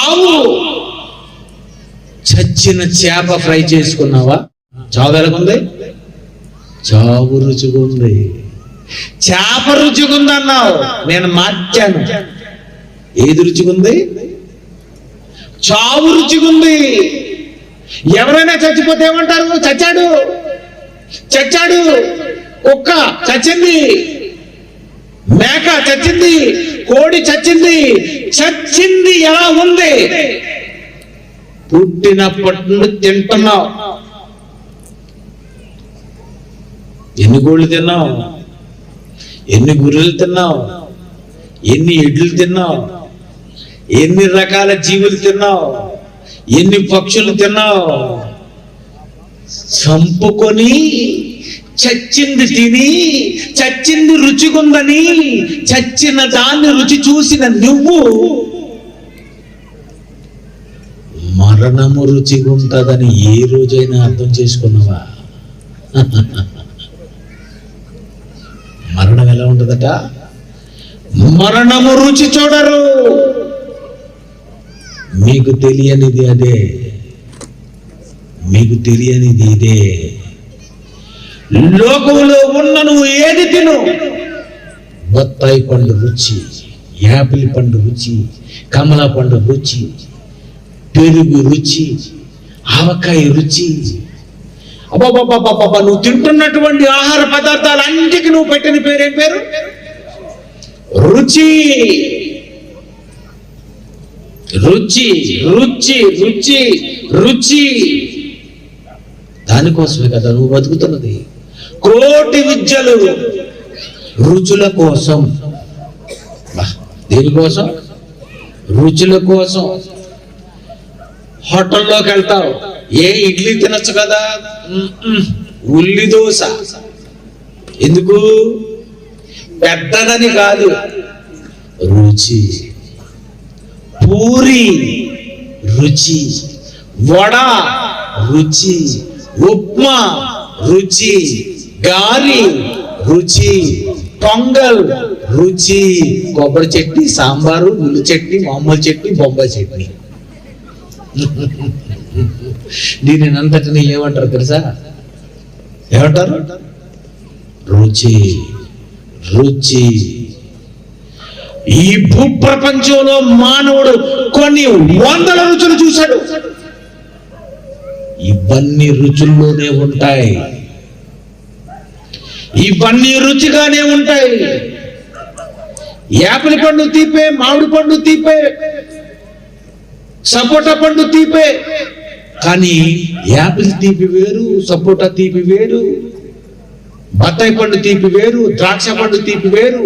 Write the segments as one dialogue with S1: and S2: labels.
S1: చావు. చచ్చిన చేప ఫ్రై చేసుకున్నావా? చావు ఎలాగుంది? చావు రుచిగుంది. చేప రుచిగుంది అన్నావు, నేను మార్చాను. ఏది రుచిగుంది? చావు రుచిగుంది. ఎవరైనా చచ్చిపోతే ఏమంటారు? చచ్చాడు, చచ్చాడు. కుక్క చచ్చింది, మేక చచ్చింది, కోడి చచ్చింది. చచ్చింది ఎలా ఉంది? పుట్టినప్పటి నుండి తింటున్నావు. ఎన్ని కోళ్ళు తిన్నావు? ఎన్ని గుర్రెలు తిన్నావు? ఎన్ని ఎడ్లు తిన్నావు? ఎన్ని రకాల జీవులు తిన్నావు? ఎన్ని పక్షులు తిన్నావు? చంపుకొని చచ్చింది తిని, చచ్చింది రుచిగుందని చచ్చిన దాన్ని రుచి చూసిన నువ్వు మరణము రుచిగుంటదని ఏ రోజైనా అర్థం చేసుకున్నావా? మరణం ఎలా ఉంటుందట? మరణము రుచి చూడరు. మీకు తెలియనిది అదే, మీకు తెలియనిది ఇదే. లోకంలో ఉన్న నువ్వు ఏది తిను, బత్తాయి పండు రుచి, యాపిల్ పండు రుచి, కమలా పండు రుచి, పెరుగు రుచి, ఆవకాయ రుచి. అబ్బాబాబాబాబా, నువ్వు తింటున్నటువంటి ఆహార పదార్థాలన్నిటికీ నువ్వు పెట్టిన పేరేం పేరు? రుచి. రుచి రుచి రుచి రుచి. దానికోసమే కదా నువ్వు బతుకుతున్నది. కోటి విద్యలు రుచుల కోసం. దేనికోసం? రుచుల కోసం. హోటల్లోకి వెళ్తావు, ఏ ఇడ్లీ తినచ్చు కదా, ఉల్లి దోశ. ఎందుకు? పెద్దదని కాదు, రుచి. పూరి రుచి, వడ రుచి, ఉప్మా రుచి, గారి రుచి, పొంగల్ రుచి, కొబ్బరి చట్నీ, సాంబారు, ఉల్లి చట్నీ, మామూలు చట్నీ, బొంబాయి చట్నీ. దీని అంతటిని ఏమంటారు తెలుసా? ఏమంటారు? రుచి. రుచి. ఈ భూప్రపంచంలో మానవుడు కొన్ని వందల రుచులు చూశాడు. ఇవన్నీ రుచుల్లోనే ఉంటాయి, ఇవన్నీ రుచిగానే ఉంటాయి. యాపిల్ పండు తీపే, మామిడి పండు తీపే, సపోటా పండు తీపే. కానీ యాపిల్ తీపి వేరు, సపోటా తీపి వేరు, బత్తాయి పండు తీపి వేరు, ద్రాక్ష పండు తీపి వేరు,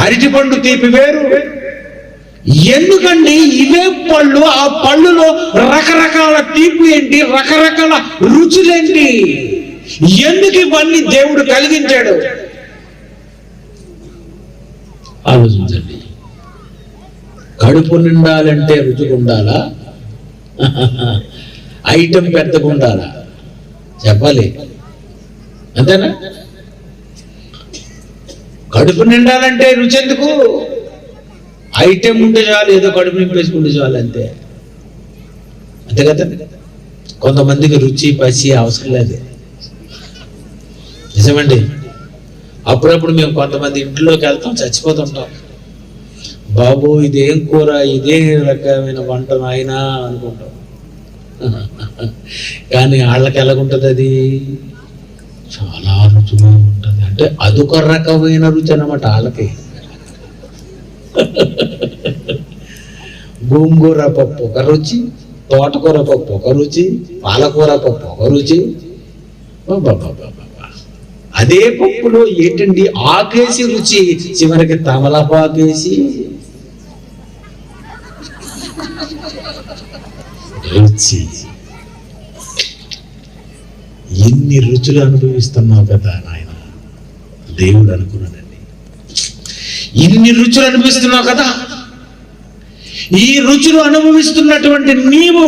S1: అరటి పండు తీపి వేరు. ఎందుకండి? ఇవే పళ్ళు, ఆ పళ్ళులో రకరకాల తీపి ఏంటి, రకరకాల రుచులేంటి? ఎందుకు ఇవన్నీ దేవుడు కలిగించాడు? ఆలోచించండి. కడుపు నిండాలంటే రుచిగా ఉండాలా? ఐటెం పెద్దగా ఉండాలా? చెప్పాలి, అంతేనా? కడుపు నిండాలంటే రుచి ఎందుకు? ఐటెం ఉంటే చాలు, ఏదో కడుపు నింపేసుకుంటే చాలు, అంతే. అంతే కదా? కొంతమందికి రుచి పసి అవసరం లేదు. నిజమండి. అప్పుడప్పుడు మేము కొంతమంది ఇంట్లోకి వెళ్తాం, చచ్చిపోతుంటాం. బాబు ఇదేం కూర, ఇదే రకమైన వంట నాయనా అనుకుంటాం. కానీ వాళ్ళకి ఎలాగుంటుంది? అది చాలా రుచిగా ఉంటుంది. అంటే అదొక రకమైన రుచి అన్నమాట వాళ్ళకి. గోంగూర పప్పు ఒక రుచి, తోటకూర పప్పు ఒక రుచి, పాలకూర పప్పు ఒక రుచి. అదే పప్పులో ఏంటండి ఆకేసి రుచి, చివరికి తమలపాకేసి రుచి. ఎన్ని రుచులు అనుభవిస్తున్నావు కదా నాయన, దేవుడు అనుకున్నాడండి. ఇన్ని రుచులు అనుభవిస్తున్నావు కదా. ఈ రుచులు అనుభవిస్తున్నటువంటి నీవు,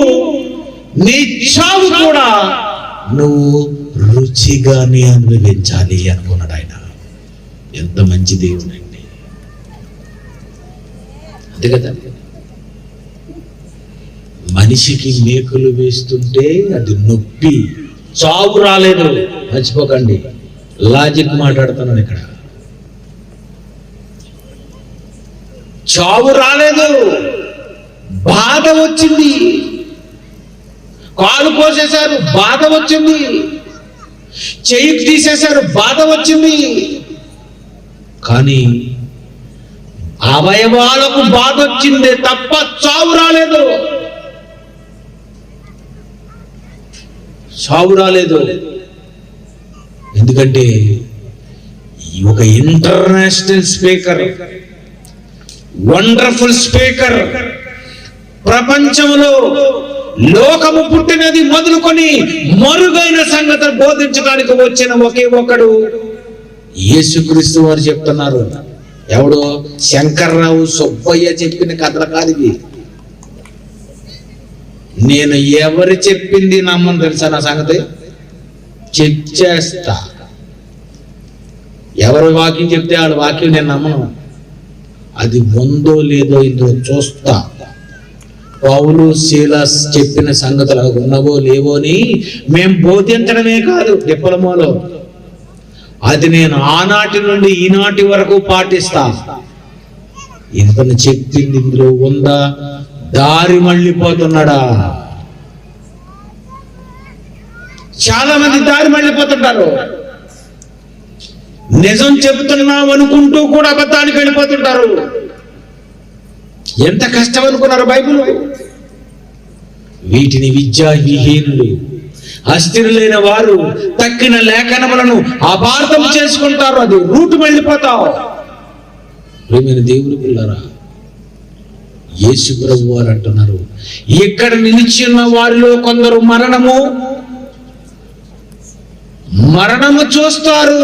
S1: నీ చావు కూడా నువ్వు రుచిగానే అనుభవించాలి అనుకున్నాడు ఆయన. ఎంత మంచి దేవుడు అండి. అంతే కదా. మనిషికి మేకులు వేస్తుంటే అది నొప్పి, చావు రాలేదు. మర్చిపోకండి, లాజిక్ మాట్లాడుతున్నాను ఇక్కడ. చావు రాలేదు, బాధ వచ్చింది. కాలు కోసేశారు, బాధ వచ్చింది. చెయ్యి తీసేశారు, బాధ వచ్చింది. కానీ అవయవాలకు బాధ వచ్చిందే తప్ప చావు రాలేదు. చావు రాలేదు. ఎందుకంటే ఒక ఇంటర్నేషనల్ స్పీకర్, వండర్ఫుల్ స్పీకర్, ప్రపంచంలో లోకము పుట్టినది మొదలుకొని మరుగైన సంగతులు బోధించడానికి వచ్చిన ఒకే ఒకడు యేసుక్రీస్తు వారు చెప్తున్నారు. ఎవడో శంకర్రావు సుబ్బయ్య చెప్పిన కథలు కాదు ఇవి. నేను ఎవరు చెప్పింది నమ్మను తెలుసా? నా సంగతి చెక్ చేస్తా. ఎవరి వాక్యం చెప్తే వాళ్ళ వాక్యం నేను నమ్మను. అది ఉందో లేదో ఇందులో చూస్తా. పౌలు శీలాస్ చెప్పిన సంగతులు ఉన్నవో లేవో అని మేము బోధించడమే కాదు, డిప్లొమాలో అది నేను ఆనాటి నుండి ఈనాటి వరకు పాటిస్తా. ఇతను చెప్పింది ఇందులో ఉందా? దారి మళ్ళీపోతున్నాడా? చాలా మంది దారి మళ్ళీపోతుంటారు. నిజం చెబుతున్నాం అనుకుంటూ కూడా అబద్ధానికి వెళ్ళిపోతుంటారు. ఎంత కష్టం అనుకున్నారు బైబిల్. వీటిని విద్యా విహీనులు, అస్థిరులైన వారు తక్కిన లేఖనములను అపార్థం చేసుకుంటారు. అది రూటు వెళ్ళిపోతావు. ప్రియమైన దేవుని పిల్లరా, యేసు ప్రభు వారు అంటున్నారు, ఇక్కడ నిలిచి ఉన్న వారిలో కొందరు మరణము చూస్తారు,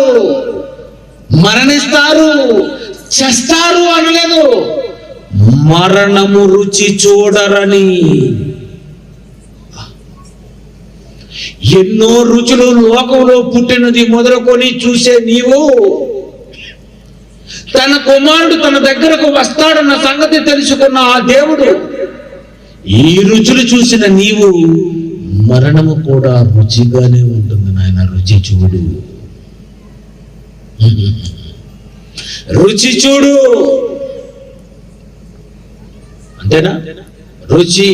S1: మరణిస్తారు, చస్తారు అనలేదు. మరణము రుచి చూడరని. ఎన్నో రుచులు లోకంలో పుట్టినది మొదలుకొని చూసే నీవు తన కుమారుడు తన దగ్గరకు వస్తాడన్న సంగతి తెలుసుకున్న ఆ దేవుడు, ఈ రుచులు చూసిన నీవు మరణము కూడా రుచిగానే ఉంటుంది నాయన. రుచి చూడు, రుచి చూడు. అంతేనా? రుచి